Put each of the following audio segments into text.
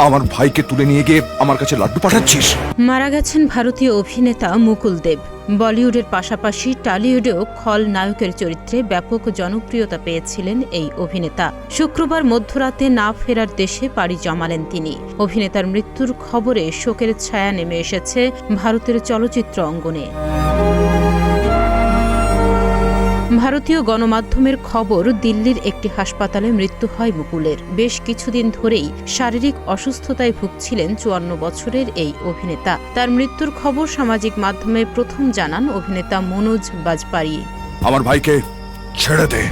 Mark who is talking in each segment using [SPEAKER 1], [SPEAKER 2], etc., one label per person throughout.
[SPEAKER 1] আমার ভাইকে তুলে নিয়ে গিয়ে আমার কাছে লাড্ডু পাঠাচ্ছিস?
[SPEAKER 2] মারা গেছেন ভারতীয় অভিনেতা মুকুল দেব। বলিউডের পাশাপাশি টলিউডেও খলনায়কের চরিত্রে ব্যাপক জনপ্রিয়তা পেয়েছিলেন এই অভিনেতা। শুক্রবার মধ্যরাতে না ফেরার দেশে পাড়ি জমালেন তিনি। অভিনেতার মৃত্যুর খবরে শোকের ছায়া নেমে এসেছে ভারতের চলচ্চিত্র অঙ্গনে। ভারতীয় গণমাধ্যমের খবর, দিল্লির একটি হাসপাতালে মৃত্যু হয় মুকুলের। বেশ কিছুদিন ধরেই শারীরিক অসুস্থতায় ভুগছিলেন 54 বছরের এই অভিনেতা। তার মৃত্যুর খবর সামাজিক মাধ্যমে প্রথম জানান অভিনেতা মনোজ বাজপাড়ি।
[SPEAKER 1] আমার ভাইকে ছেড়ে দে।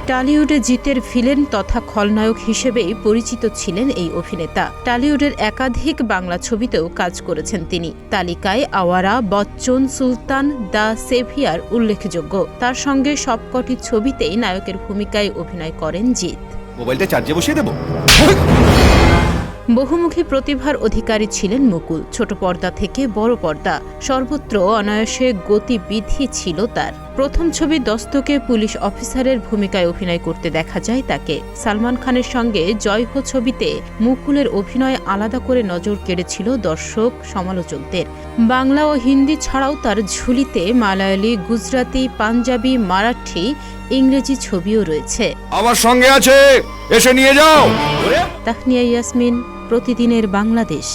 [SPEAKER 2] টলিউডে জিতের ভিলেন তথা খলনায়ক হিসেবেই পরিচিত ছিলেন এই অভিনেতা। টলিউডের একাধিক বাংলা ছবিতেও কাজ করেছেন তিনি। তালিকায় আওয়ারা, বচ্চন, সুলতান, দ্য সেভিয়ার উল্লেখযোগ্য। তার সঙ্গে সবকটি ছবিতেই নায়কের ভূমিকায় অভিনয় করেন জিৎ।
[SPEAKER 1] মোবাইলটা চার্জে বসিয়ে দেব।
[SPEAKER 2] বহুমুখী প্রতিভার অধিকারী ছিলেন মুকুল। ছোট পর্দা থেকে বড় পর্দা সর্বত্র অনায়াসে গতিবিধি ছিল তার। প্রথম ছবি দস্তকে পুলিশ অফিসারের ভূমিকায় অভিনয় করতে দেখা যায় তাকে। সালমান খানের সঙ্গে জয় হো ছবিতে মুকুলের অভিনয় আলাদা করে নজর কেড়েছিল দর্শক সমালোচকদের। বাংলা ও হিন্দি ছাড়াও তার ঝুলিতে মালায়ালি, গুজরাটি, পাঞ্জাবি, মারাঠি, ইংরেজি ছবিও রয়েছে।
[SPEAKER 1] আমার সঙ্গে আছে, এসে নিয়ে যাও।
[SPEAKER 2] তাহনিয়া ইয়াসমিন, প্রতিদিনের বাংলাদেশ।